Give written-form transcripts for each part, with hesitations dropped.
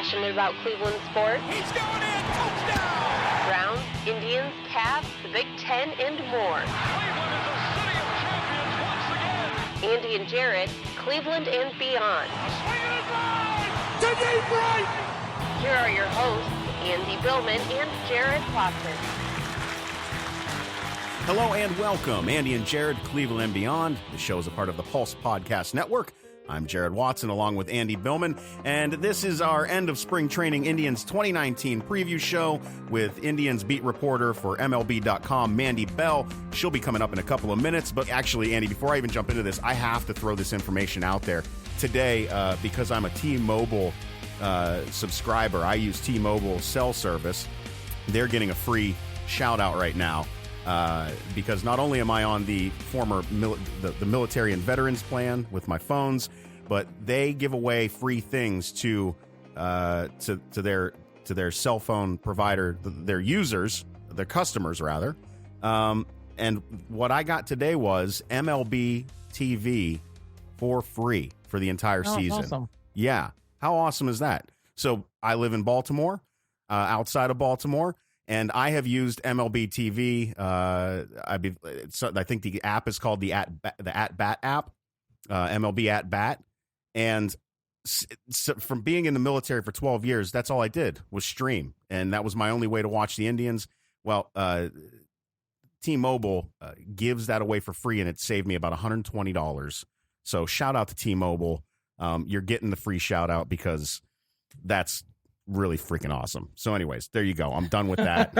passionate about Cleveland sports. He's going in, touchdown! Browns, Indians, Cavs, the Big Ten, and more. Cleveland is a city of champions once again! Andy and Jarid, Cleveland and beyond. A swing and a drive! To deep right! Here are your hosts, Andy Billman and Jared Watson. Hello and welcome, Andy and Jarid, Cleveland and Beyond. The show is a part of the Pulse Podcast Network. I'm Jared Watson along with Andy Billman, and this is our end of spring training Indians 2019 preview show with Indians beat reporter for MLB.com, Mandy Bell. She'll be coming up in a couple of minutes, but actually, Andy, before I even jump into this, I have to throw this information out there. Today, because I'm a T-Mobile subscriber, I use T-Mobile cell service. They're getting a free shout-out right now. Because not only am I on the former the military and veterans plan with my phones, but they give away free things to their cell phone provider, their users, their customers rather. And what I got today was MLB TV for free for the entire season. Awesome. Yeah, how awesome is that? So I live in Baltimore, outside of Baltimore. And I have used MLB TV. I think the app is called the At Bat app, MLB At Bat. And so from being in the military for 12 years, that's all I did was stream, and that was my only way to watch the Indians. Well, T-Mobile gives that away for free, and it saved me about $120. So shout out to T-Mobile. You're getting the free shout out because that's really freaking awesome. So anyways, there you go. I'm done with that.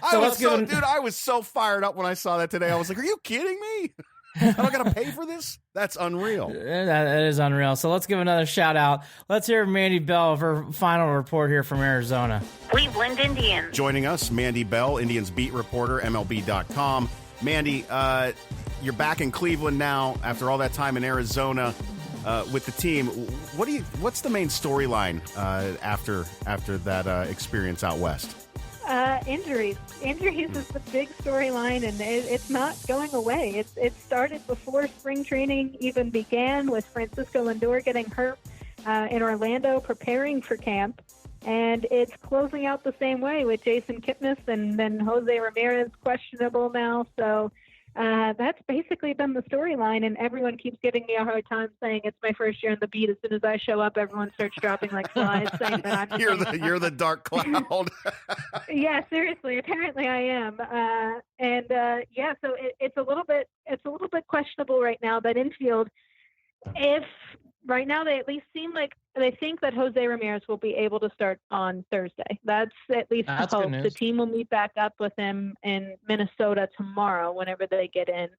I was so fired up when I saw that today. I was like, are you kidding me? I don't got to pay for this? That's unreal. That is unreal. So let's give another shout out. Let's hear Mandy Bell of her final report here from Arizona. Cleveland Indians. Joining us, Mandy Bell, Indians beat reporter, MLB.com. Mandy, you're back in Cleveland now after all that time in Arizona. With the team, what's the main storyline after that experience out west? Injuries is the big storyline, and it's not going away. It started before spring training even began, with Francisco Lindor getting hurt in Orlando preparing for camp, and it's closing out the same way with Jason Kipnis and then Jose Ramirez questionable now. So that's basically been the storyline, and everyone keeps giving me a hard time saying it's my first year in the beat. As soon as I show up, everyone starts dropping like flies, saying that I'm you're the dark cloud. Yeah, seriously. Apparently, I am. So it's a little bit questionable right now. That infield, if right now they at least seem like they think that Jose Ramirez will be able to start on Thursday. That's at least the hope. The team will meet back up with him in Minnesota tomorrow whenever they get in.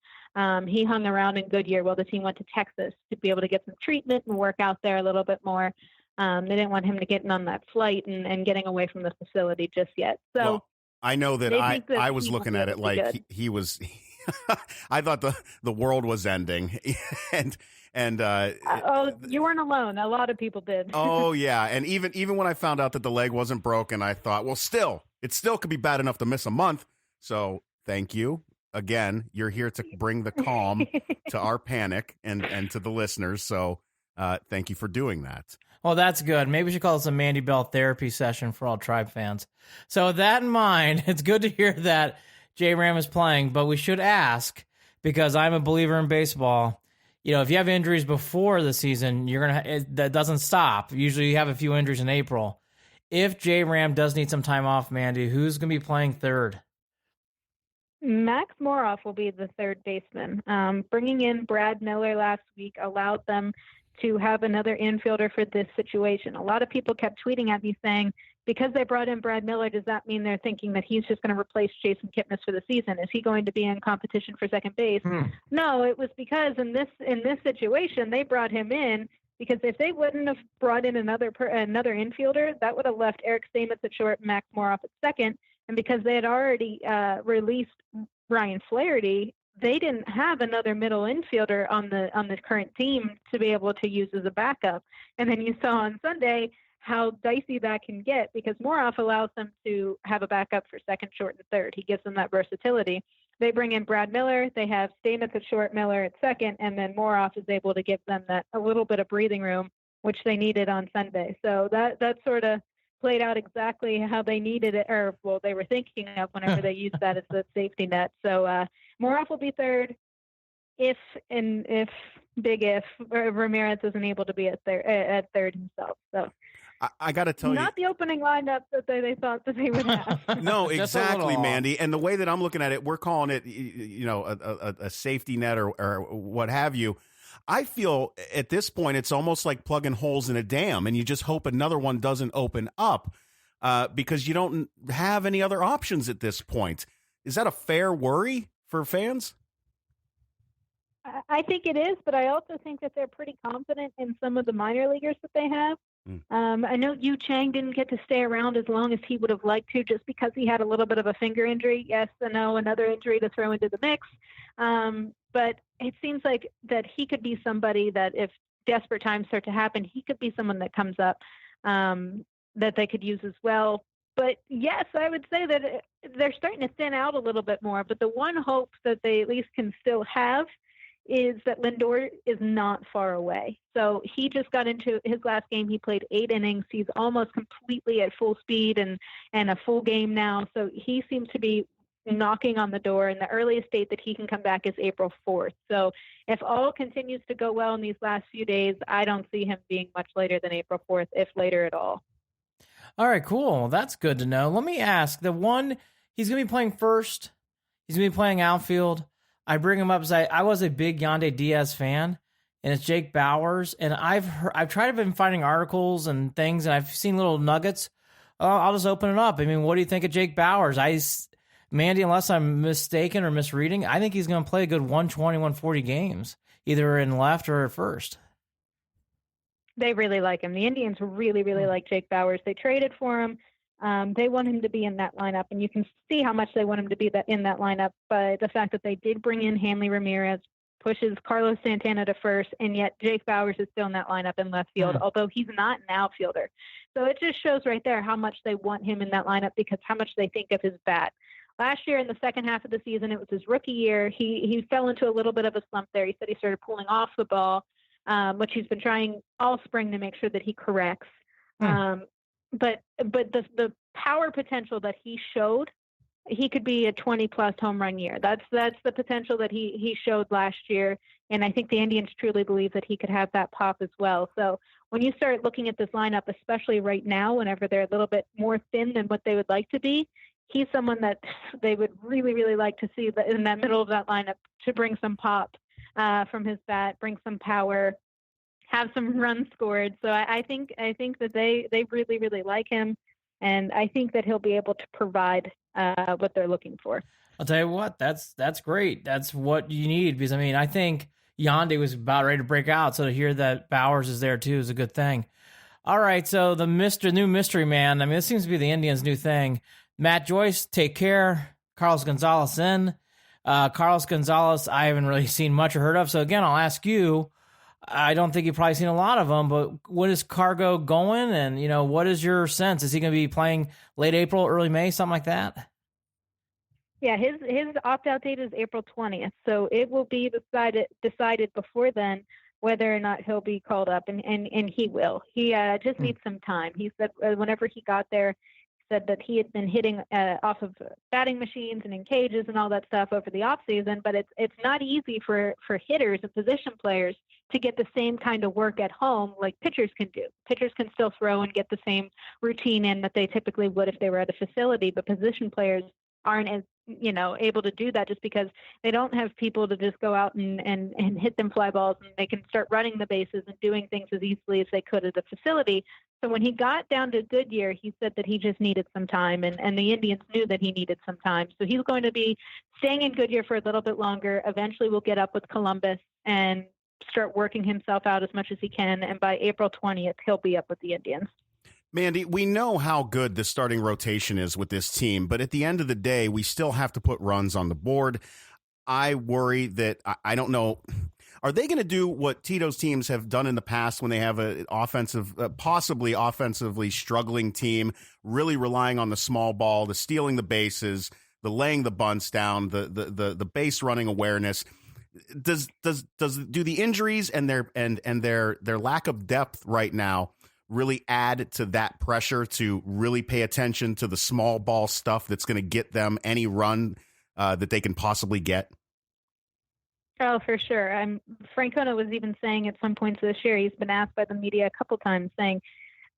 He hung around in Goodyear while the team went to Texas to be able to get some treatment and work out there a little bit more. They didn't want him to get on that flight and getting away from the facility just yet. So well, I know that I was looking at it like he was I thought the world was ending. And you weren't alone. A lot of people did. Oh yeah, and even when I found out that the leg wasn't broken, I thought, well, it still could be bad enough to miss a month. So thank you again. You're here to bring the calm to our panic and to the listeners. So thank you for doing that. Well, that's good. Maybe we should call this a Mandy Bell therapy session for all Tribe fans. So with that in mind, it's good to hear that J-Ram is playing, but we should ask, because I'm a believer in baseball. You know, if you have injuries before the season, that doesn't stop. Usually you have a few injuries in April. If J-Ram does need some time off, Mandy, who's going to be playing third? Max Moroff will be the third baseman. Bringing in Brad Miller last week allowed them to have another infielder for this situation. A lot of people kept tweeting at me saying, because they brought in Brad Miller, does that mean they're thinking that he's just going to replace Jason Kipnis for the season? Is he going to be in competition for second base? No, it was because in this situation, they brought him in because if they wouldn't have brought in another infielder, that would have left Eric Stamets at short, Max Moroff at second. And because they had already released Ryan Flaherty, they didn't have another middle infielder on the current team to be able to use as a backup. And then you saw on Sunday how dicey that can get, because Moroff allows them to have a backup for second, short, and third. He gives them that versatility. They bring in Brad Miller. They have Stamets at short, Miller at second, and then Moroff is able to give them that a little bit of breathing room which they needed on Sunday. So that sort of played out exactly how they needed it, or well, they were thinking of whenever they used that as the safety net. So Moroff will be third if Ramirez isn't able to be at third himself. So I got to tell you, not the opening lineup that they thought that they would have. No, Just a exactly, little Mandy. And the way that I'm looking at it, we're calling it, a safety net or what have you. I feel at this point it's almost like plugging holes in a dam, and you just hope another one doesn't open up because you don't have any other options at this point. Is that a fair worry for fans? I think it is, but I also think that they're pretty confident in some of the minor leaguers that they have. I know Yu Chang didn't get to stay around as long as he would have liked to just because he had a little bit of a finger injury. Yes, I know, another injury to throw into the mix. But it seems like that he could be somebody that if desperate times start to happen, he could be someone that comes up that they could use as well. But yes, I would say that they're starting to thin out a little bit more. But the one hope that they at least can still have is that Lindor is not far away. So he just got into his last game. He played 8 innings. He's almost completely at full speed and a full game now. So he seems to be knocking on the door, and the earliest date that he can come back is April 4th. So if all continues to go well in these last few days, I don't see him being much later than April 4th, if later at all. All right, cool. That's good to know. Let me ask, he's going to be playing first. He's going to be playing outfield. I bring him up because I was a big Yandy Diaz fan, and it's Jake Bauers. And I've tried been finding articles and things, and I've seen little nuggets. I'll just open it up. I mean, what do you think of Jake Bauers? Mandy, unless I'm mistaken or misreading, I think he's going to play a good 120, 140 games, either in left or first. They really like him. The Indians really, really like Jake Bauers. They traded for him. They want him to be in that lineup, and you can see how much they want him to be in that lineup by the fact that they did bring in Hanley Ramirez, pushes Carlos Santana to first, and yet Jake Bauers is still in that lineup in left field, although he's not an outfielder. So it just shows right there how much they want him in that lineup because how much they think of his bat. Last year in the second half of the season, it was his rookie year. He fell into a little bit of a slump there. He said he started pulling off the ball, which he's been trying all spring to make sure that he corrects. But the power potential that he showed, he could be a 20-plus home run year. That's the potential that he showed last year, and I think the Indians truly believe that he could have that pop as well. So when you start looking at this lineup, especially right now, whenever they're a little bit more thin than what they would like to be, he's someone that they would really, really like to see in that middle of that lineup to bring some pop from his bat, bring some power, have some runs scored. So I think that they really, really like him, and I think that he'll be able to provide what they're looking for. I'll tell you what, that's great. That's what you need because, I mean, I think Yandy was about ready to break out, so to hear that Bauers is there too is a good thing. All right, so the new mystery man, I mean, this seems to be the Indians' new thing. Matt Joyce, take care. Carlos Gonzalez in. Carlos Gonzalez, I haven't really seen much or heard of. So, again, I'll ask you. I don't think you've probably seen a lot of them, but what is Cargo going? And, what is your sense? Is he going to be playing late April, early May, something like that? Yeah, his opt-out date is April 20th. So it will be decided before then whether or not he'll be called up, and he will. He just needs some time. He said whenever he got there, said that he had been hitting off of batting machines and in cages and all that stuff over the off season, but it's not easy for hitters and position players to get the same kind of work at home like pitchers can do. Pitchers can still throw and get the same routine in that they typically would if they were at a facility, but position players aren't as able to do that just because they don't have people to just go out and hit them fly balls, and they can start running the bases and doing things as easily as they could at a facility. So when he got down to Goodyear, he said that he just needed some time, and the Indians knew that he needed some time. So he's going to be staying in Goodyear for a little bit longer. Eventually we'll get up with Columbus and start working himself out as much as he can, and by April 20th, he'll be up with the Indians. Mandy, we know how good the starting rotation is with this team, but at the end of the day, we still have to put runs on the board. I worry that, I don't know, are they going to do what Tito's teams have done in the past when they have an possibly offensively struggling team, really relying on the small ball, the stealing the bases, the laying the bunts down, the base running awareness? do the injuries and their lack of depth right now really add to that pressure to really pay attention to the small ball stuff that's going to get them any run that they can possibly get? Oh, for sure. Francona was even saying at some points this year, he's been asked by the media a couple times saying,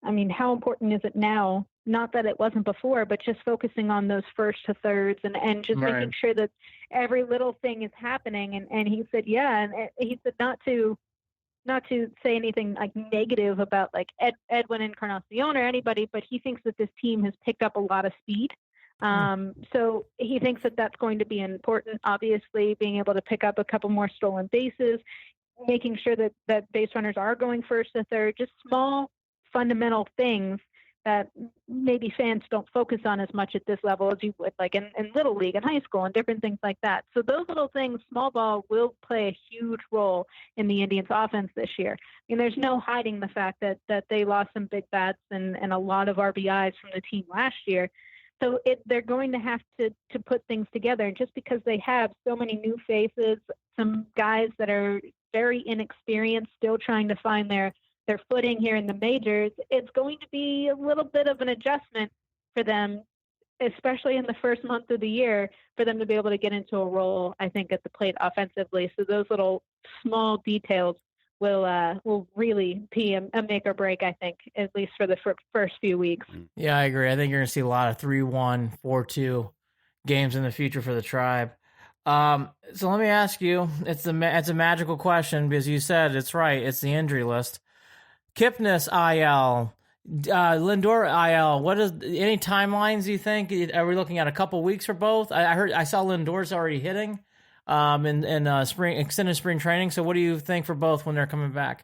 I mean, how important is it now? Not that it wasn't before, but just focusing on those first to thirds and just making sure that every little thing is happening. And he said, yeah. And he said not to say anything like negative about like Edwin Encarnacion or anybody, but he thinks that this team has picked up a lot of speed. So he thinks that that's going to be important, obviously, being able to pick up a couple more stolen bases, making sure that base runners are going first to third, just small fundamental things that maybe fans don't focus on as much at this level as you would like in Little League and high school and different things like that. So those little things, small ball, will play a huge role in the Indians offense this year. I mean, there's no hiding the fact that they lost some big bats and a lot of RBIs from the team last year. So they're going to have to put things together. And just because they have so many new faces, some guys that are very inexperienced, still trying to find their footing here in the majors, it's going to be a little bit of an adjustment for them, especially in the first month of the year, for them to be able to get into a role, I think, at the plate offensively. So those little small details will really be a make or break, I think, at least for the first few weeks. Yeah, I agree. I think you're going to see a lot of 3-1, 4-2 games in the future for the Tribe. So let me ask you, it's a magical question because you said it's right. It's the injury list. Kipnis IL, Lindor IL. What is any timelines you think? Are we looking at a couple weeks for both? I saw Lindor's already hitting in spring extended spring training. So what do you think for both when they're coming back?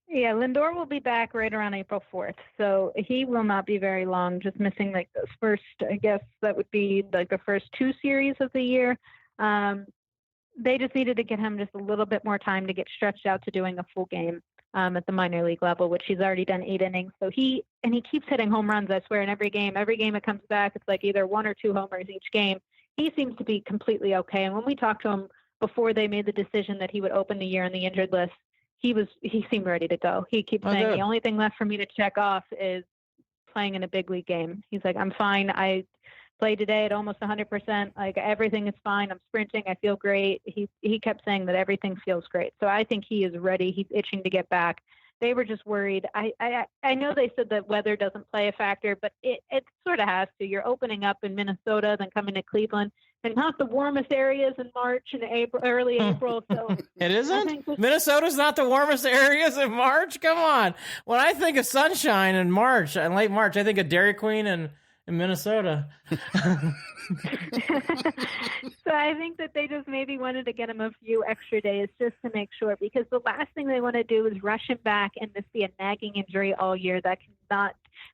Yeah, Lindor will be back right around April 4th. So he will not be very long, just missing like those first, I guess that would be like the first 2 series of the year. They just needed to get him just a little bit more time to get stretched out to doing a full game at the minor league level, which he's already done 8 innings. So he keeps hitting home runs, I swear, in every game. Every game it comes back, it's like either 1 or 2 homers each game. He seems to be completely okay. And when we talked to him before they made the decision that he would open the year on the injured list, he seemed ready to go. He keeps saying, the only thing left for me to check off is playing in a big league game. He's like, I'm fine. I played today at almost 100%. Like, everything is fine. I'm sprinting. I feel great. He kept saying that everything feels great. So I think he is ready. He's itching to get back. They were just worried. I know they said that weather doesn't play a factor, but it sort of has to. You're opening up in Minnesota, then coming to Cleveland, and not the warmest areas in March and April, early April. So it isn't? Minnesota's not the warmest areas in March? Come on. When I think of sunshine in March, and late March, I think of Dairy Queen and in Minnesota. So I think that they just maybe wanted to get him a few extra days just to make sure, because the last thing they want to do is rush him back and this be a nagging injury all year. That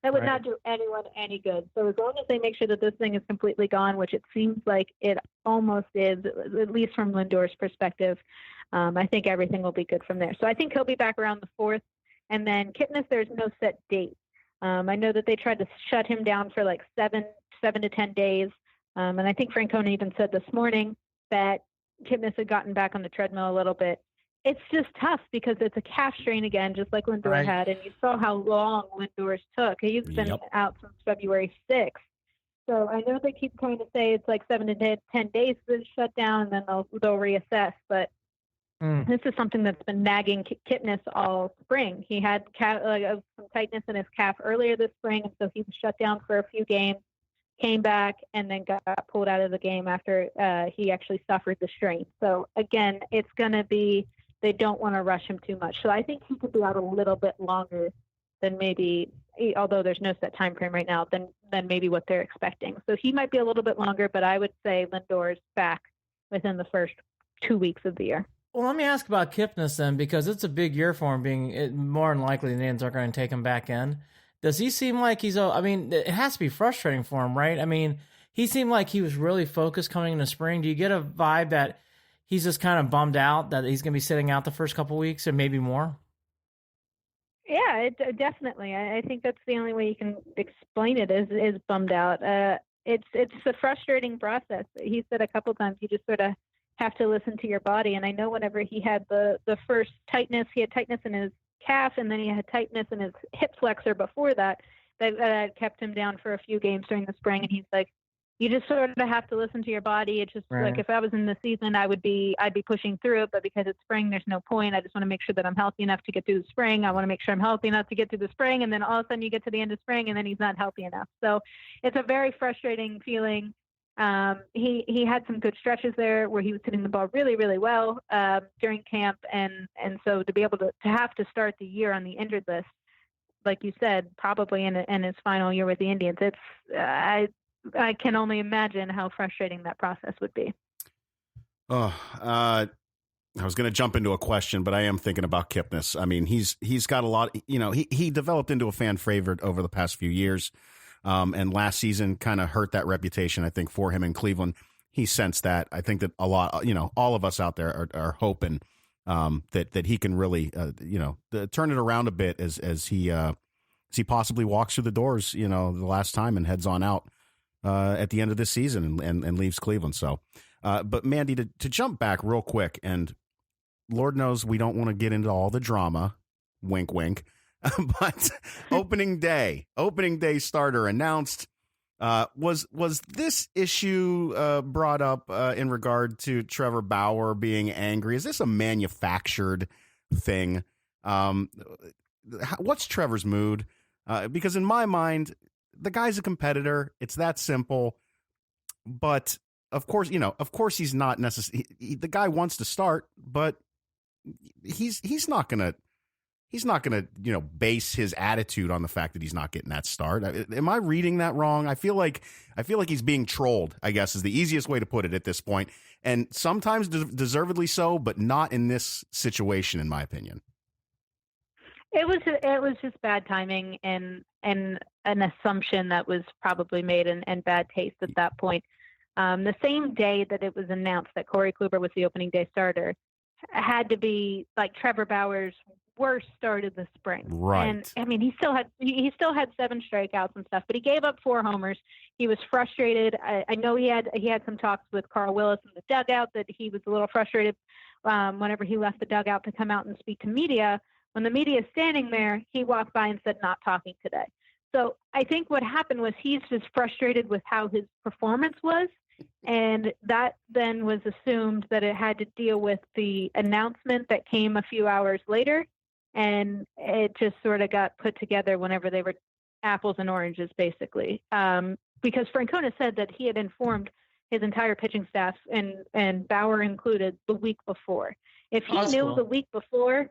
would not do anyone any good. So as long as they make sure that this thing is completely gone, which it seems like it almost is, at least from Lindor's perspective, I think everything will be good from there. So I think he'll be back around the 4th. And then Kipnis, there's no set date. I know that they tried to shut him down for like 7 to 10 days. And I think Francona even said this morning that Kipnis had gotten back on the treadmill a little bit. It's just tough because it's a calf strain again, just like Lindor had. And you saw how long Lindor's took. He's been out since February 6th. So I know they keep trying to say it's like 7 to 10 days to shut down, and then they'll reassess. But this is something that's been nagging Kipnis all spring. He had some tightness in his calf earlier this spring, and so he was shut down for a few games, came back, and then got pulled out of the game after he actually suffered the strain. So, again, it's going to be they don't want to rush him too much. So I think he could be out a little bit longer than maybe, although there's no set time frame right now, than maybe what they're expecting. So he might be a little bit longer, but I would say Lindor's back within the first 2 weeks of the year. Well, let me ask about Kipnis then, because it's a big year for him. More than likely the Indians are going to take him back in. Does he seem like it has to be frustrating for him, right? I mean, he seemed like he was really focused coming into spring. Do you get a vibe that he's just kind of bummed out that he's going to be sitting out the first couple weeks or maybe more? Yeah, definitely. I think that's the only way you can explain it is bummed out. It's a frustrating process. He said a couple times he just sort of have to listen to your body. And I know whenever he had the first tightness, he had tightness in his calf, and then he had tightness in his hip flexor before that had kept him down for a few games during the spring. And he's like, you just sort of have to listen to your body. It's just like, if I was in the season, I'd be pushing through it, but because it's spring, there's no point. I just want to make sure that I'm healthy enough to get through the spring. I want to make sure I'm healthy enough to get through the spring. And then all of a sudden you get to the end of spring and then he's not healthy enough. So it's a very frustrating feeling. He had some good stretches there where he was hitting the ball really, really well during camp. And so to be able to have to start the year on the injured list, like you said, probably in his final year with the Indians, I can only imagine how frustrating that process would be. I was going to jump into a question, but I am thinking about Kipnis. I mean, he's got a lot, he developed into a fan favorite over the past few years. And last season kind of hurt that reputation, I think, for him in Cleveland. He sensed that. I think that a lot, all of us out there are hoping that he can really, turn it around a bit as he possibly walks through the doors, the last time and heads on out at the end of this season and leaves Cleveland. So, but Mandy, to jump back real quick, and Lord knows we don't want to get into all the drama, wink, wink, but opening day starter announced. Was this issue brought up in regard to Trevor Bauer being angry? Is this a manufactured thing? What's Trevor's mood? Because in my mind, the guy's a competitor. It's that simple. But of course, he's not necessarily. The guy wants to start, but he's not gonna base his attitude on the fact that he's not getting that start. Am I reading that wrong? I feel like he's being trolled, I guess, is the easiest way to put it at this point, and sometimes deservedly so, but not in this situation, in my opinion. It was just bad timing and an assumption that was probably made and bad taste at that point. The same day that it was announced that Corey Kluber was the opening day starter had to be like Trevor Bauer's worst start of the spring. Right. And I mean, he still had 7 strikeouts and stuff, but he gave up 4 homers. He was frustrated. I know he had some talks with Carl Willis in the dugout that he was a little frustrated whenever he left the dugout to come out and speak to media. When the media is standing there, he walked by and said, "Not talking today." So I think what happened was he's just frustrated with how his performance was. And that then was assumed that it had to deal with the announcement that came a few hours later. And it just sort of got put together whenever they were apples and oranges, basically. Because Francona said that he had informed his entire pitching staff, and Bauer included, the week before. If he knew the week before,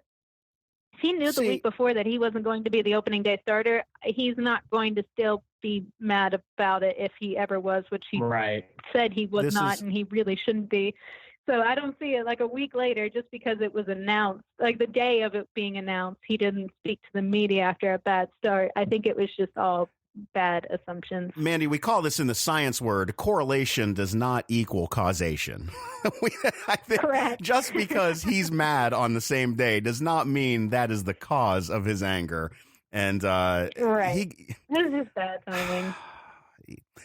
the week before that he wasn't going to be the opening day starter, he's not going to still be mad about it if he ever was, which he said he was not, and he really shouldn't be. So I don't see it like a week later, just because it was announced, like the day of it being announced, he didn't speak to the media after a bad start. I think it was just all bad assumptions. Mandy, we call this in the science word, correlation does not equal causation. I think correct. Just because he's mad on the same day does not mean that is the cause of his anger. And this is just bad timing.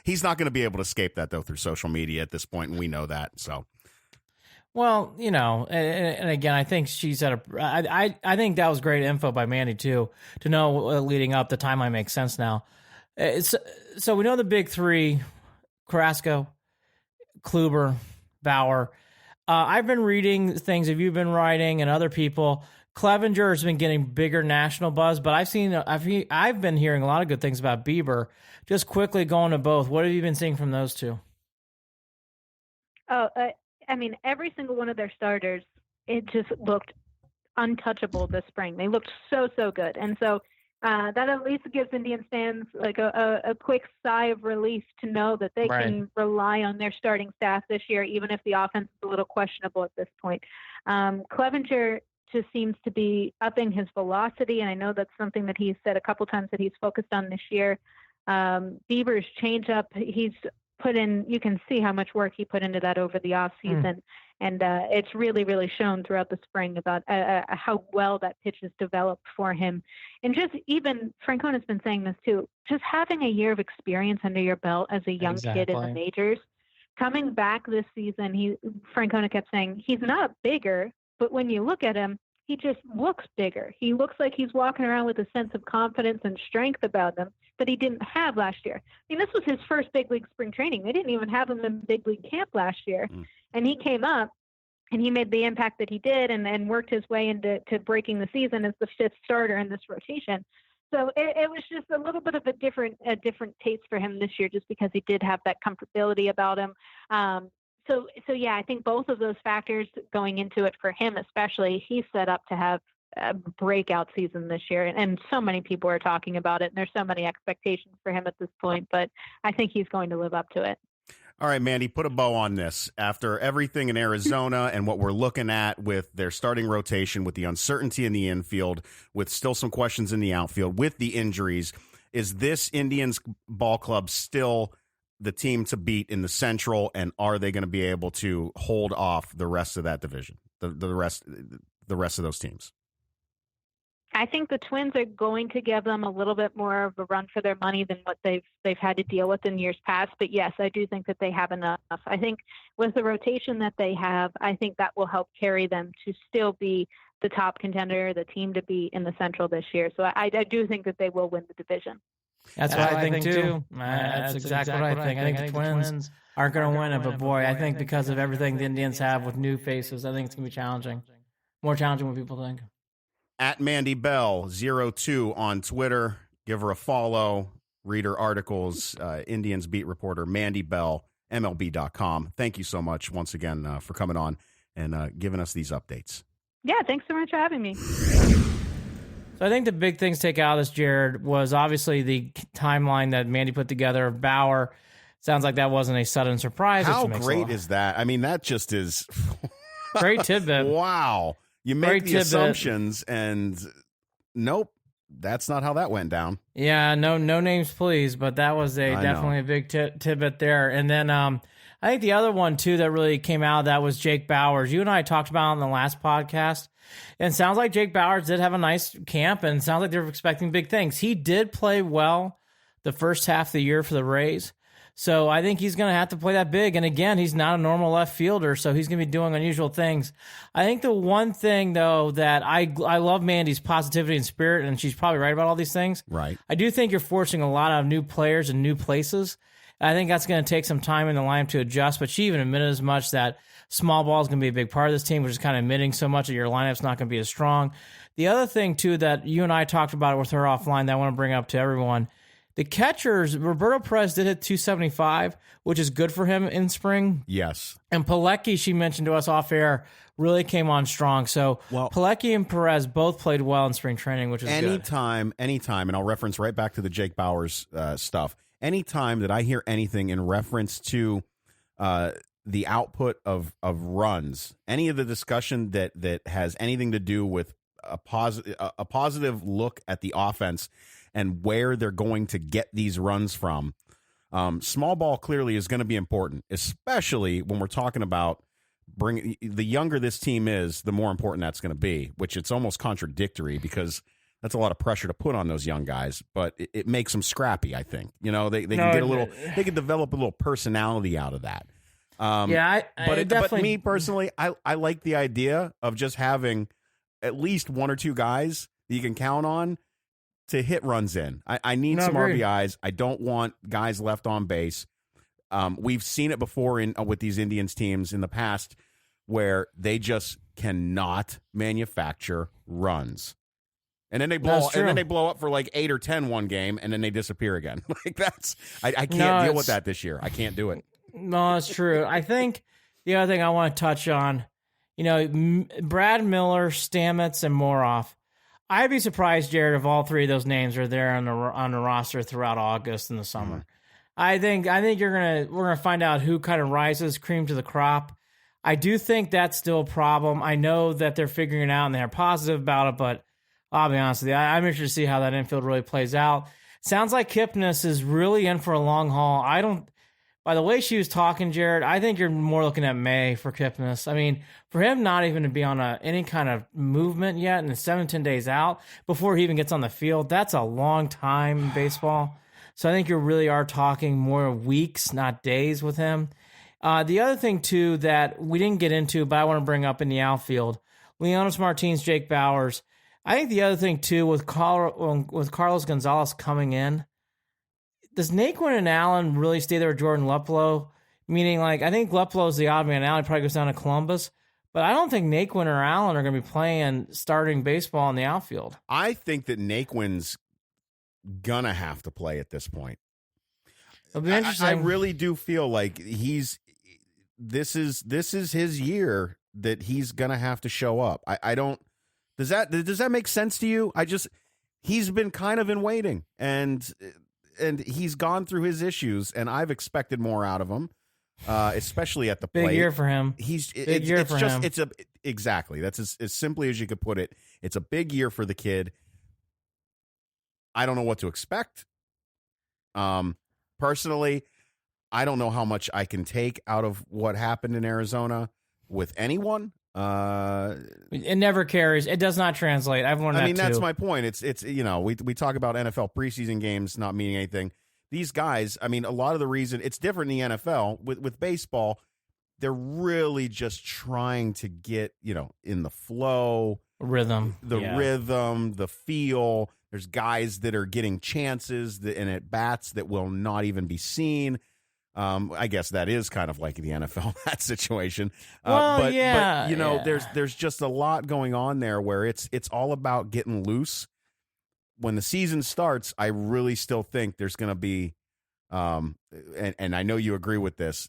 He's not going to be able to escape that, though, through social media at this point, and we know that. So, well, and again, I think she's at I think that was great info by Mandy too, to know leading up. The timeline makes sense now. So we know the big 3: Carrasco, Kluber, Bauer. I've been reading things that you've been writing and other people. Clevenger has been getting bigger national buzz, but I've been hearing a lot of good things about Bieber. Just quickly going to both. What have you been seeing from those two? Oh, I mean, every single one of their starters, it just looked untouchable this spring. They looked so good. And so that at least gives Indians fans like a quick sigh of relief to know that they can rely on their starting staff this year, even if the offense is a little questionable at this point. Clevenger just seems to be upping his velocity, and I know that's something that he's said a couple times that he's focused on this year. Bieber's changeup, he's put in, you can see how much work he put into that over the off season. And it's really shown throughout the spring about how well that pitch has developed for him. And just even Francona's been saying this too, just having a year of experience under your belt as a young kid in the majors coming back this season, Francona kept saying he's not bigger, but when you look at him, he just looks bigger. He looks like he's walking around with a sense of confidence and strength about him that he didn't have last year. I mean, this was his first big league spring training. They didn't even have him in big league camp last year. And he came up and he made the impact that he did and worked his way into breaking the season as the fifth starter in this rotation. So it was just a little bit of a different taste for him this year, just because he did have that comfortability about him. So yeah, I think both of those factors going into it for him, especially, he's set up to have a breakout season this year. And so many people are talking about it, and there's so many expectations for him at this point, but I think he's going to live up to it. All right, Mandy, put a bow on this. After everything in Arizona and what we're looking at with their starting rotation, with the uncertainty in the infield, with still some questions in the outfield, with the injuries, is this Indians ball club still the team to beat in the Central, and are they going to be able to hold off the rest of that division, the rest of those teams? I think the Twins are going to give them a little bit more of a run for their money than what they've had to deal with in years past. But yes, I do think that they have enough. I think with the rotation that they have, I think that will help carry them to still be the top contender, the team to beat in the Central this year. So I do think that they will win the division. That's what I think too. That's exactly what I think. I think the Twins aren't going to win it, but boy, I think because of everything the Indians have with new faces, I think it's going to be challenging. More challenging than people think. At Mandy Bell 02 on Twitter. Give her a follow. Read her articles. Indians beat reporter Mandy Bell, MLB.com. Thank you so much once again for coming on and giving us these updates. Yeah, thanks so much for having me. So I think the big things to take out of this, Jared, was obviously the timeline that Mandy put together of Bauer. Sounds like that wasn't a sudden surprise. How great is that? I mean, that just is... Great tidbit. Wow. You make Great the tidbit. assumptions, and nope, that's not how that went down. Yeah, no names, please, but that was definitely a big tidbit there. And then I think the other one, too, that really came out, that was Jake Bauers. You and I talked about it on the last podcast, and it sounds like Jake Bauers did have a nice camp, and it sounds like they're expecting big things. He did play well the first half of the year for the Rays, so I think he's going to have to play that big. And again, he's not a normal left fielder, so he's going to be doing unusual things. I think the one thing, though, that I love Mandy's positivity and spirit, and she's probably right about all these things. Right. I do think you're forcing a lot of new players in new places. I think that's going to take some time in the lineup to adjust, but she even admitted as much that small ball is going to be a big part of this team, which is kind of admitting so much that your lineup's not going to be as strong. The other thing, too, that you and I talked about with her offline that I want to bring up to everyone, the catchers, Roberto Perez did hit 275, which is good for him in spring. Yes. And Pilecki, she mentioned to us off air, really came on strong. So Pilecki and Perez both played well in spring training, which is good. Anytime, and I'll reference right back to the Jake Bauers stuff. Anytime that I hear anything in reference to the output of runs, any of the discussion that has anything to do with a positive look at the offense and where they're going to get these runs from, small ball clearly is going to be important, especially when we're talking about the younger this team is, the more important that's going to be, which it's almost contradictory because that's a lot of pressure to put on those young guys, but it makes them scrappy, I think. You know, they can get a little, they can develop a little personality out of that. But me personally, I like the idea of just having at least one or two guys that you can count on to hit runs in. I need some RBIs. I don't want guys left on base. We've seen it before with these Indians teams in the past where they just cannot manufacture runs. And then they blow up for like 8 or 10 one game, and then they disappear again. Like I can't deal with that this year. I can't do it. No, it's true. I think the other thing I want to touch on, Brad Miller, Stamets, and Moroff. I'd be surprised, Jared, if all three of those names are there on the roster throughout August and the summer. I think we're gonna find out who kind of rises cream to the crop. I do think that's still a problem. I know that they're figuring it out and they're positive about it, but I'll be honest with you, I'm interested to see how that infield really plays out. Sounds like Kipnis is really in for a long haul. By the way she was talking, Jared, I think you're more looking at May for Kipnis. I mean, for him not even to be on any kind of movement yet and 17 days out before he even gets on the field, that's a long time in baseball. So I think you really are talking more weeks, not days with him. The other thing, too, that we didn't get into, but I want to bring up in the outfield, Leonis Martinez, Jake Bauers. I think the other thing, too, with Carlos Gonzalez coming in, does Naquin and Allen really stay there with Jordan Luplow? Meaning, like, I think Luplow's the odd man out. He probably goes down to Columbus. But I don't think Naquin or Allen are going to be playing starting baseball in the outfield. I think that Naquin's going to have to play at this point. It'll be interesting. I really do feel like this is his year that he's going to have to show up. I don't. Does that make sense to you? He's been kind of in waiting, and he's gone through his issues, and I've expected more out of him, especially at the plate. Big year for him. Exactly. That's as simply as you could put it. It's a big year for the kid. I don't know what to expect. Personally, I don't know how much I can take out of what happened in Arizona with anyone. It never carries. It does not translate. I've learned that too. I mean, that's my point. It's we talk about NFL preseason games not meaning anything. These guys, I mean, a lot of the reason it's different in the NFL with baseball, they're really just trying to get, in the flow, rhythm, the feel. There's guys that are getting chances and at bats that will not even be seen. I guess that is kind of like the NFL, that situation. But there's just a lot going on there where it's all about getting loose. When the season starts, I really still think there's going to be, and I know you agree with this,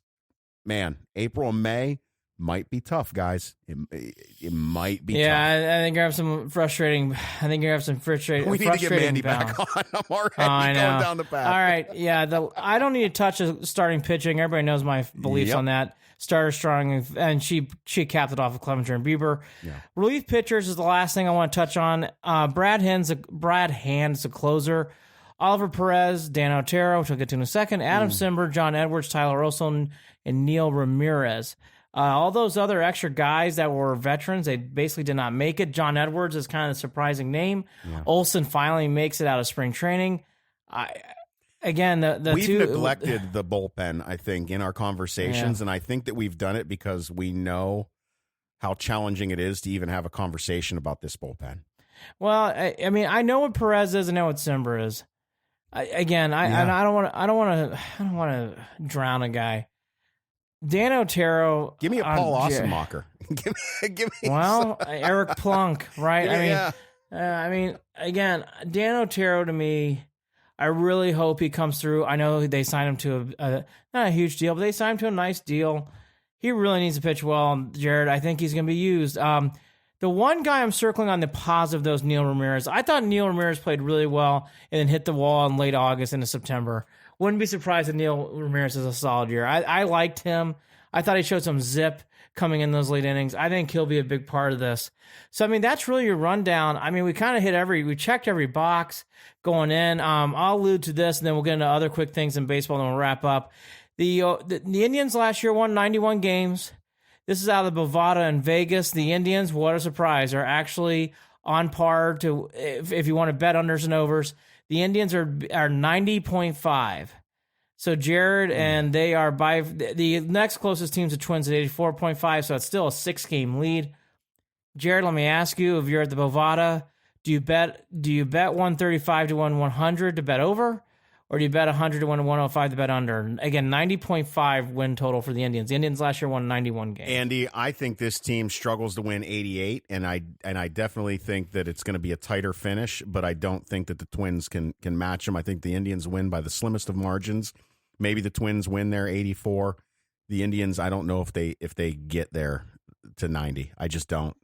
man, April and May might be tough, guys. It might be tough. Yeah, I think you have some frustrating. We need to get Mandy back on. I'm already going down the path. All right, yeah. I don't need to touch starting pitching. Everybody knows my beliefs on that. Starter strong, and she capped it off with Clevenger and Bieber. Yeah. Relief pitchers is the last thing I want to touch on. Brad Hand's a closer. Oliver Perez, Dan Otero, which we'll get to in a second. Adam Simber, John Edwards, Tyler Olson, and Neil Ramirez. All those other extra guys that were veterans, they basically did not make it. John Edwards is kind of a surprising name. Yeah. Olson finally makes it out of spring training. We've neglected the bullpen, I think, in our conversations, and I think that we've done it because we know how challenging it is to even have a conversation about this bullpen. Well, I know what Perez is, and I know what Simber is. I don't want to drown a guy. Dan Otero. Give me a Paul Ossenmacher. give me. Well, Eric Plunk, right? Again, Dan Otero to me, I really hope he comes through. I know they signed him to not a huge deal, but they signed him to a nice deal. He really needs to pitch well, Jared. I think he's going to be used. The one guy I'm circling on the positive, though, is Neil Ramirez. I thought Neil Ramirez played really well and then hit the wall in late August into September. Wouldn't be surprised if Neil Ramirez has a solid year. I liked him. I thought he showed some zip coming in those late innings. I think he'll be a big part of this. So, that's really your rundown. We kind of we checked every box going in. I'll allude to this, and then we'll get into other quick things in baseball, and then we'll wrap up. The Indians last year won 91 games. This is out of the Bovada in Vegas. The Indians, what a surprise, are actually on par to, if you want to bet unders and overs, the Indians are 90.5. So Jared and they are by the next closest team's the Twins at 84.5. So it's still a 6-game lead. Jared, let me ask you: if you're at the Bovada, do you bet 135 to 100 to bet over, or do you bet 100 to 105 to bet under? Again, 90.5 win total for the Indians. The Indians last year won 91 games. Andy, I think this team struggles to win 88, and I definitely think that it's going to be a tighter finish, but I don't think that the Twins can match them. I think the Indians win by the slimmest of margins. Maybe the Twins win their 84. The Indians, I don't know if they get there to 90. I just don't.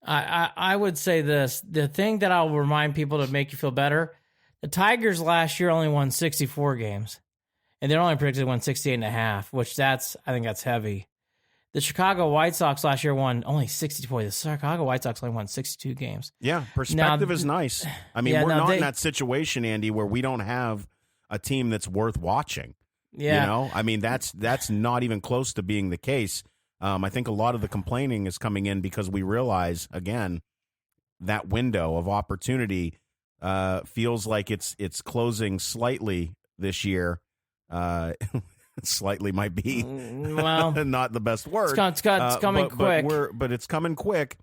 I would say this. The thing that I'll remind people to make you feel better, the Tigers last year only won 64 games, and they're only predicted to win 68.5, which I think that's heavy. The Chicago White Sox last year won only 64. The Chicago White Sox only won 62 games. Yeah, perspective is nice. We're not in that situation, Andy, where we don't have a team that's worth watching. Yeah. That's not even close to being the case. I think a lot of the complaining is coming in because we realize, again, that window of opportunity feels like it's closing slightly this year. slightly might be well, not the best word. It's coming quick. But it's coming quick.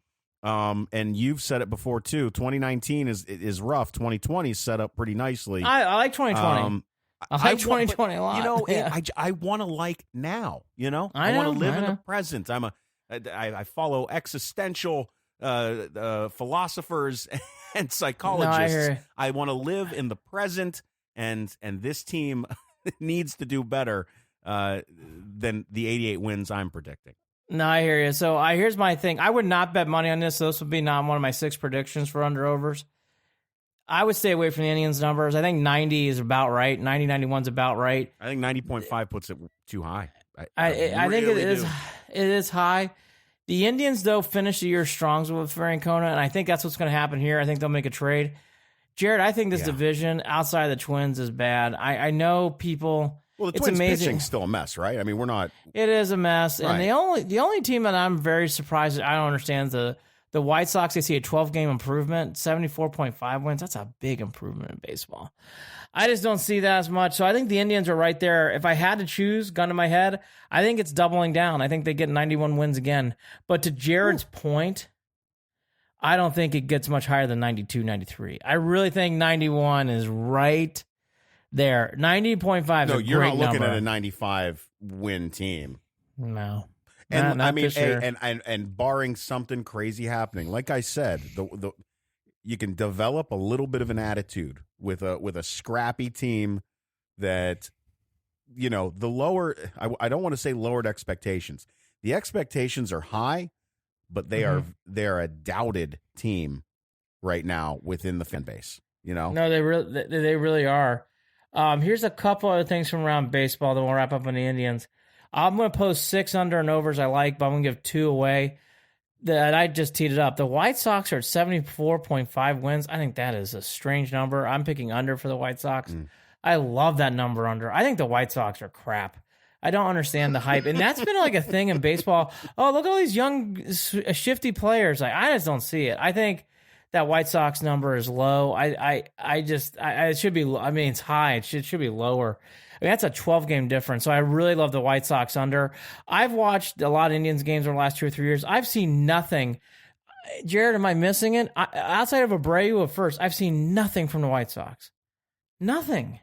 And you've said it before too. 2019 is rough. 2020 is set up pretty nicely. I like 2020. I like 2020 a lot. You know, yeah. I want to like now. You know, I want to know, live I in know. the present. I follow existential philosophers and psychologists. No, I want to live in the present, and this team needs to do better than the 88 wins I'm predicting. No, I hear you. So here's my thing. I would not bet money on this. So this would be not one of my 6 predictions for under-overs. I would stay away from the Indians numbers. I think 90 is about right. 90, 91 is about right. I think 90.5 puts it too high. I think really it do. is high. The Indians, though, finished the year strong with Francona, and I think that's what's going to happen here. I think they'll make a trade. Jared, I think this division outside of the Twins is bad. I know people. Well, the it's Twins amazing. pitching's still a mess, right? I mean, we're not. It is a mess, Right. and the only team that I'm very surprised I don't understand is the White Sox. They see a 12-game improvement, 74.5 wins. That's a big improvement in baseball. I just don't see that as much. So I think the Indians are right there. If I had to choose, gun to my head, I think it's doubling down. I think they get 91 wins again. But to Jared's point, I don't think it gets much higher than 92, 93. I really think 91 is right there. 90.5 is a great number. No, you're not looking at a 95 win team. No. And not I mean, this year. and barring something crazy happening, like I said, the you can develop a little bit of an attitude with a scrappy team that, you know, the lower. I don't want to say lowered expectations. The expectations are high, but they are a doubted team right now within the fan base. You know, No, they really are. Here's a couple other things from around baseball, then we'll wrap up on the Indians. I'm going to post 6 under and overs I like, but I'm going to give 2 away. That I just teed it up. The White Sox are at 74.5 wins. I think that is a strange number. I'm picking under for the White Sox. I love that number under. I think the White Sox are crap. I don't understand the hype. And that's been like a thing in baseball. Oh, look at all these young, shifty players. I just don't see it. I think that White Sox number is low. It should be, I mean, it's high. It should be lower. I mean, that's a 12-game difference. So I really love the White Sox under. I've watched a lot of Indians games over the last 2 or 3 years. I've seen nothing. Jared, am I missing it? Outside of Abreu at first, I've seen nothing from the White Sox. Nothing.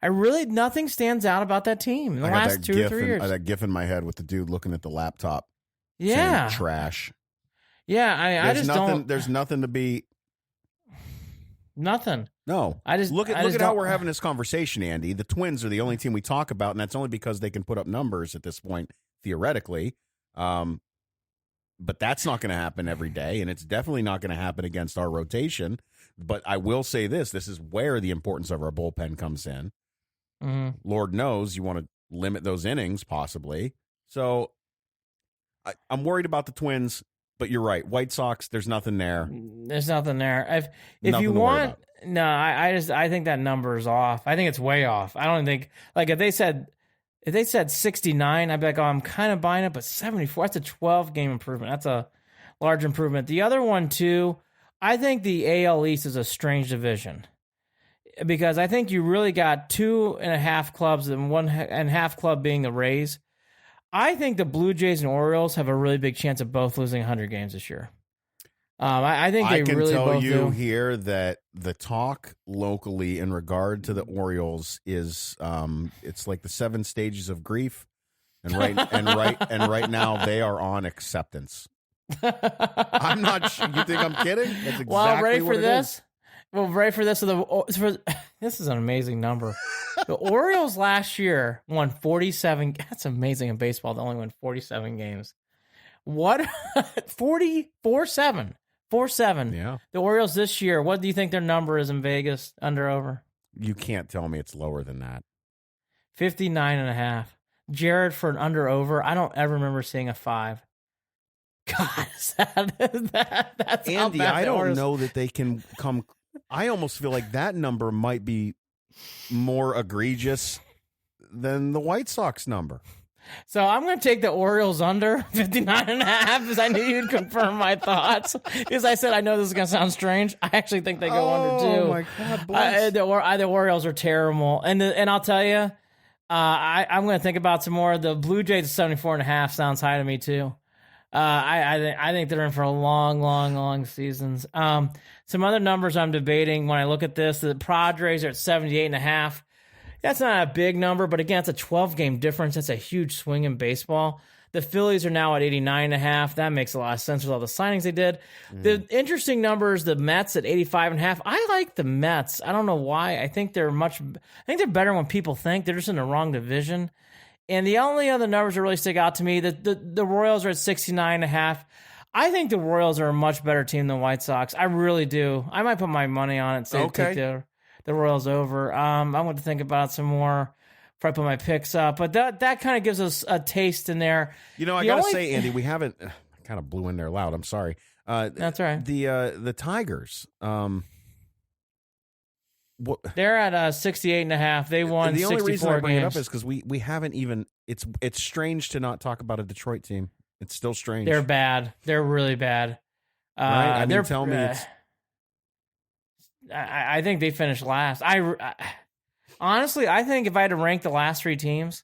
Nothing stands out about that team in the last 2 or 3 years. That gif in my head with the dude looking at the laptop. Yeah. Saying trash. Yeah, I just don't. There's nothing to be. Nothing. No, I just look I at just how don't- we're having this conversation, Andy. The Twins are the only team we talk about, and that's only because they can put up numbers at this point, theoretically. But that's not going to happen every day, and it's definitely not going to happen against our rotation. But I will say this is where the importance of our bullpen comes in. Mhm. Lord knows you want to limit those innings, possibly. So I'm worried about the Twins. But you're right. White Sox, there's nothing there. There's nothing there. If Nothing you to worry want, no, I think that number is off. I think it's way off. I don't think if they said 69, I'd be like, oh, I'm kind of buying it. But 74, that's a 12-game improvement. That's a large improvement. The other one too, I think the AL East is a strange division because I think you really got 2.5 clubs and 1.5 club being the Rays. I think the Blue Jays and Orioles have a really big chance of both losing 100 games this year. I think they really both do. I can tell you here that the talk locally in regard to the Orioles is it's like the 7 stages of grief, and right now they are on acceptance. I'm not sure. You think I'm kidding? That's exactly Well, ready what for it this? is. Well, ready for this? This is an amazing number. The Orioles last year won 47. That's amazing in baseball. They only won 47 games. What? 4-7. 4-7. Yeah. The Orioles this year, what do you think their number is in Vegas? Under over? You can't tell me it's lower than that. 59.5. Jared for an under over. I don't ever remember seeing a 5. God, that's how Andy, bad I the don't Orioles- know that they can come. I almost feel like that number might be more egregious than the White Sox number. So I'm going to take the Orioles under 59.5 because I knew you'd confirm my thoughts. Because I said, I know this is going to sound strange. I actually think they go under too. Oh, my God, bless. The Orioles are terrible. And I'll tell you, I'm going to think about some more. The Blue Jays 74.5 sounds high to me too. I think they're in for a long seasons. Some other numbers I'm debating when I look at this. The Padres are at 78.5. That's not a big number, but again, it's a 12-game difference. That's a huge swing in baseball. The Phillies are now at 89.5. That makes a lot of sense with all the signings they did. The interesting numbers, the Mets at 85.5. I like the Mets. I don't know why. I think they're better when people think. They're just in the wrong division. And the only other numbers that really stick out to me, the Royals are at 69.5. I think the Royals are a much better team than White Sox. I really do. I might put my money on it and say take the Royals over. I'm going to think about it some more before I put my picks up. But that kind of gives us a taste in there. I got to say, Andy, we haven't kind of blew in there loud. I'm sorry. That's all right. The Tigers. They're at 68.5. They won 64 games. The only reason I bring it up is because we haven't even. It's strange to not talk about a Detroit team. It's still strange. They're bad. They're really bad. Right? I mean, tell me it's. I think they finished last. Honestly, I think if I had to rank the last three teams,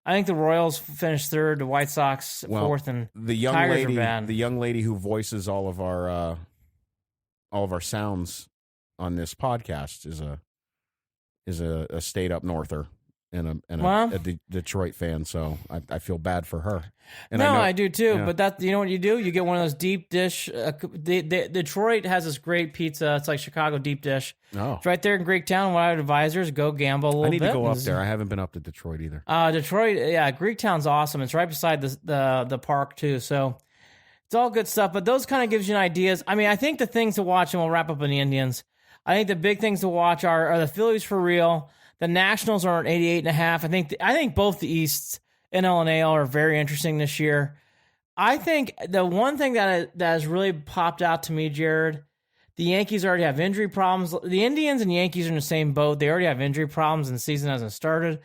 I think the Royals finished third, the White Sox fourth, and the young Tigers lady, are bad. The young lady who voices all of our sounds on this podcast is a state up norther and a Detroit fan, so I feel bad for her. And I do too. Yeah. But that, you know what you do? You get one of those deep dish. Detroit has this great pizza. It's like Chicago deep dish. Oh, it's right there in Greektown. What I would advise is go gamble a little bit. I need to go up there. I haven't been up to Detroit either. Detroit, yeah, Greektown's awesome. It's right beside the park too. So it's all good stuff. But those kind of gives you an ideas. I mean, I think the things to watch, and we'll wrap up on the Indians. I think the big things to watch are the Phillies for real. The Nationals are at 88.5. I think both the Easts, NL and AL, are very interesting this year. I think the one thing that has really popped out to me, Jared, the Yankees already have injury problems. The Indians and Yankees are in the same boat. They already have injury problems and the season hasn't started.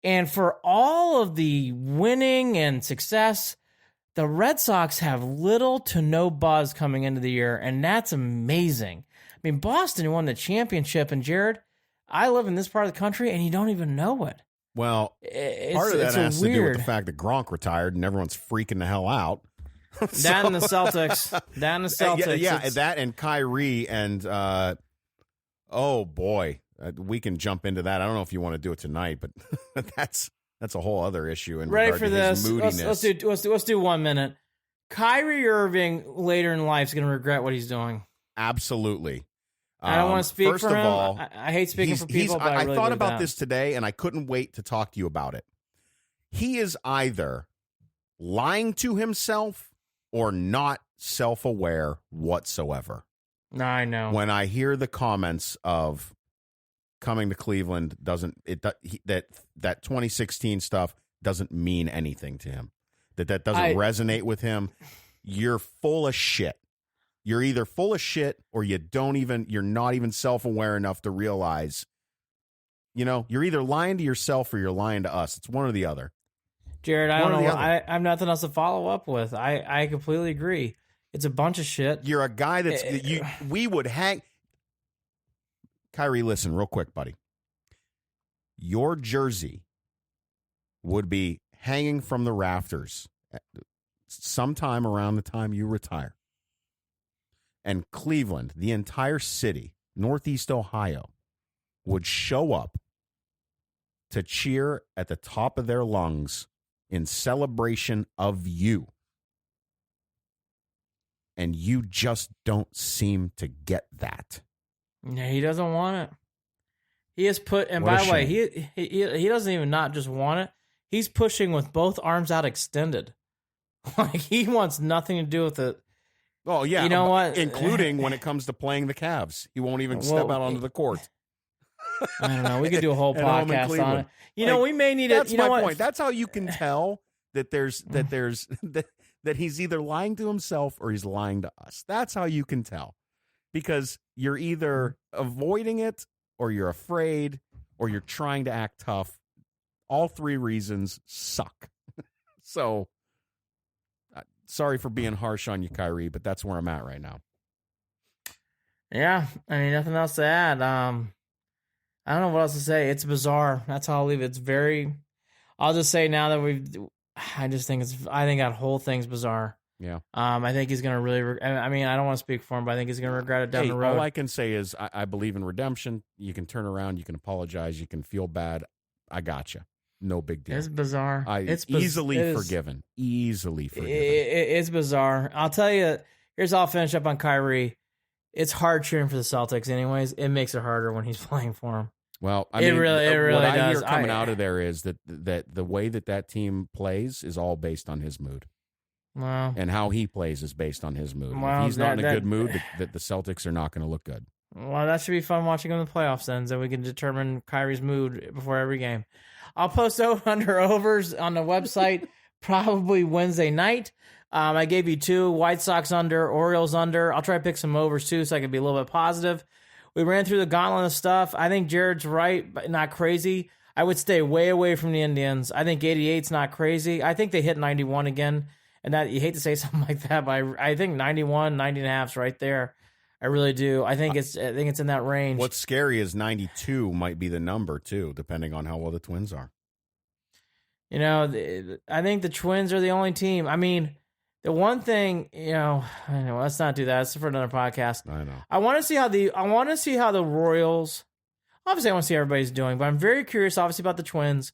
And for all of the winning and success, the Red Sox have little to no buzz coming into the year, and that's amazing. I mean, Boston won the championship, and Jared, I live in this part of the country, and you don't even know it. Well, part of that has to do with the fact that Gronk retired, and everyone's freaking the hell out. That and the Celtics. Yeah, that and Kyrie, and oh boy, we can jump into that. I don't know if you want to do it tonight, but that's a whole other issue. In ready regard for to this? His moodiness. Let's do 1 minute. Kyrie Irving later in life is going to regret what he's doing. Absolutely. I don't want to speak first for him. Of all, I hate speaking for people, but I really thought about that. this today, and I couldn't wait to talk to you about it. He is either lying to himself or not self-aware whatsoever. I know. When I hear the comments of coming to Cleveland, that 2016 stuff doesn't mean anything to him. That doesn't resonate with him. You're full of shit. You're either full of shit or you're not even self-aware enough to realize, you're either lying to yourself or you're lying to us. It's one or the other. Jared, I don't know. I have nothing else to follow up with. I completely agree. It's a bunch of shit. You're a guy we would hang. Kyrie, listen real quick, buddy. Your jersey would be hanging from the rafters sometime around the time you retire. And Cleveland, the entire city, Northeast Ohio, would show up to cheer at the top of their lungs in celebration of you. And you just don't seem to get that. Yeah, he doesn't want it. He has put, and by the way, he doesn't even not just want it. He's pushing with both arms out extended. Like, he wants nothing to do with it. Oh, yeah. You know what? Including when it comes to playing the Cavs. He won't even step out onto the court. I don't know. We could do a whole podcast on it. We may need That's it. my point. That's how you can tell that that he's either lying to himself or he's lying to us. That's how you can tell. Because you're either avoiding it or you're afraid or you're trying to act tough. All three reasons suck. So, sorry for being harsh on you, Kyrie, but that's where I'm at right now. Yeah, I mean, nothing else to add. I don't know what else to say. It's bizarre. That's how I'll leave it. It's very. I'll just say now that I think that whole thing's bizarre. Yeah. I think he's gonna really. I mean, I don't want to speak for him, but I think he's gonna regret it down the road. All I can say is I believe in redemption. You can turn around. You can apologize. You can feel bad. I got you. No big deal. It's bizarre. It's easily forgiven. Easily forgiven. It's bizarre. I'll tell you. Here's how I'll finish up on Kyrie. It's hard cheering for the Celtics, anyways. It makes it harder when he's playing for them. Well, it really what I does. hear coming out of there is that the way that team plays is all based on his mood. Wow. And how he plays is based on his mood. Well, if he's not in a good mood, that the Celtics are not going to look good. Well, that should be fun watching him in the playoffs then, so we can determine Kyrie's mood before every game. I'll post under-overs on the website probably Wednesday night. I gave you 2, White Sox under, Orioles under. I'll try to pick some overs too so I can be a little bit positive. We ran through the gauntlet of stuff. I think Jared's right, but not crazy. I would stay way away from the Indians. I think 88's not crazy. I think they hit 91 again. And that you hate to say something like that, but I think 91, 90 and a half's right there. I really do. I think it's in that range. What's scary is 92 might be the number too, depending on how well the Twins are. You know, I think the Twins are the only team. I mean, the one thing, let's not do that. That's for another podcast. I know. I want to see how the Royals. Obviously, I want to see how everybody's doing, but I'm very curious, obviously, about the Twins.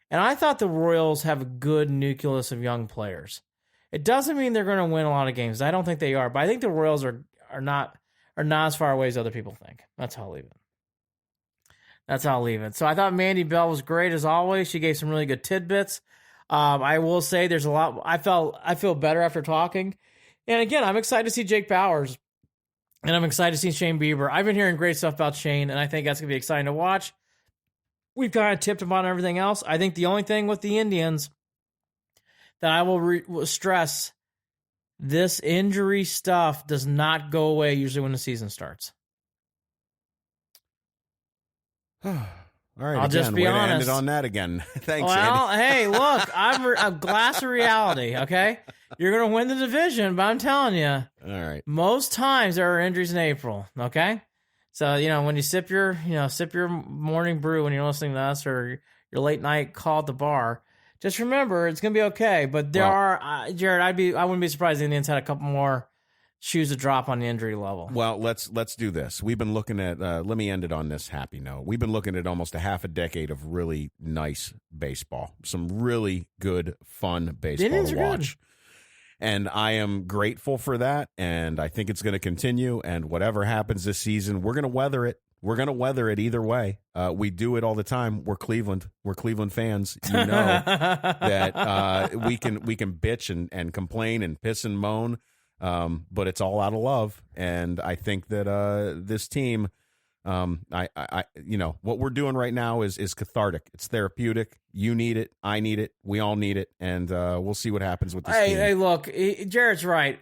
And I thought the Royals have a good nucleus of young players. It doesn't mean they're going to win a lot of games. I don't think they are, but I think the Royals are not as far away as other people think. That's how I'll leave it. So I thought Mandy Bell was great as always. She gave some really good tidbits. I will say there's a lot. I feel better after talking. And again, I'm excited to see Jake Bauers, and I'm excited to see Shane Bieber. I've been hearing great stuff about Shane, and I think that's going to be exciting to watch. We've kind of tipped him on everything else. I think the only thing with the Indians that I will stress, this injury stuff does not go away usually when the season starts. All right, I'll just be honest. Ended on that again. Thanks, well, Andy. Hey, look, I'm a glass of reality, okay? You're going to win the division, but I'm telling you, all right. Most times there are injuries in April, okay? So, when you sip your morning brew when you're listening to us or your late night call at the bar, just remember, it's going to be okay. But there are, Jared, I wouldn't be surprised if the Indians had a couple more shoes to drop on the injury level. Well, let's do this. We've been looking at, let me end it on this happy note. We've been looking at almost a half a decade of really nice baseball. Some really good, fun baseball to watch. Good. And I am grateful for that, and I think it's going to continue. And whatever happens this season, we're going to weather it. We're going to weather it either way. We do it all the time. We're Cleveland. We're Cleveland fans. You know that we can bitch and complain and piss and moan, but it's all out of love. And I think that this team, what we're doing right now is cathartic. It's therapeutic. You need it. I need it. We all need it. And we'll see what happens with this team. Hey, look, Jared's right.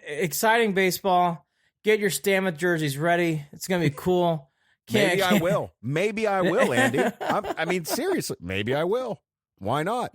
Exciting baseball. Get your Stammet jerseys ready. It's going to be cool. Maybe I will. Maybe I will, Andy. I mean, seriously, maybe I will. Why not?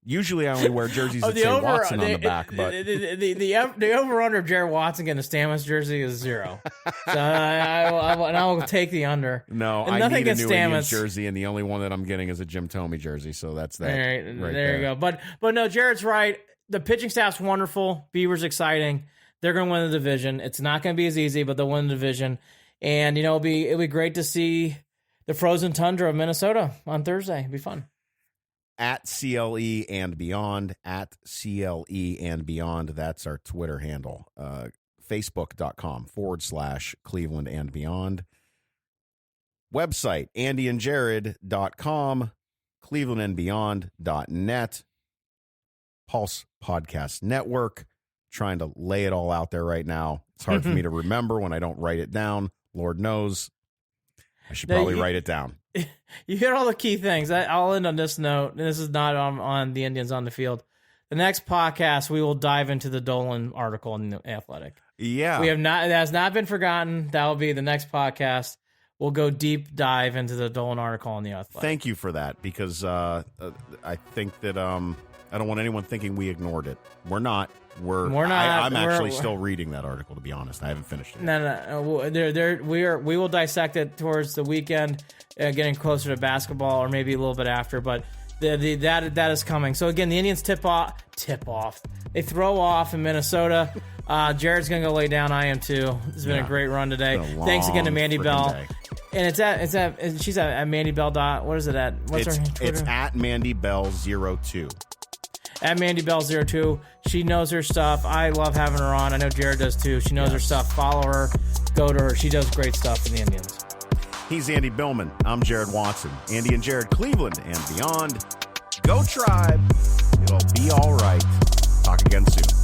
Usually I only wear jerseys that say Watson on the back. But the over-under of Jared Watson getting a Stamets jersey is 0. So I will take the under. No, and I need a new Indians jersey, and the only one that I'm getting is a Jim Thome jersey, so that's that. Right there you go. But no, Jared's right. The pitching staff's wonderful. Bieber's exciting. They're going to win the division. It's not going to be as easy, but they'll win the division. And, it'll be great to see the frozen tundra of Minnesota on Thursday. It'll be fun. At CLE and Beyond. At CLE and Beyond. That's our Twitter handle. Facebook.com/Cleveland and Beyond. Website, andyandjarid.com. ClevelandandBeyond.net. Pulse Podcast Network. Trying to lay it all out there right now. It's hard for me to remember when I don't write it down. Lord knows. I should probably write it down. You hit all the key things. I'll end on this note. And this is not on the Indians on the field. The next podcast, we will dive into the Dolan article in the Athletic. Yeah. It has not been forgotten. That will be the next podcast. We'll go deep dive into the Dolan article in the Athletic. Thank you for that, because I think that I don't want anyone thinking we ignored it. We're not. We're not. I'm actually still reading that article, to be honest. I haven't finished it. No. We will dissect it towards the weekend, getting closer to basketball, or maybe a little bit after. But that is coming. So again, the Indians tip off. They throw off in Minnesota. Jared's gonna go lay down. I am too. It's been a great run today. Thanks again to Mandy Bell. Day. And she's at Mandy Bell. What is it at? What's her Twitter? It's at Mandy Bell 02. At Mandy Bell 02. She knows her stuff. I love having her on. I know Jared does too. She knows her stuff. Follow her. Go to her. She does great stuff for the Indians. He's Andy Billman. I'm Jared Watson. Andy and Jarid, Cleveland and beyond. Go Tribe. It'll be all right. Talk again soon.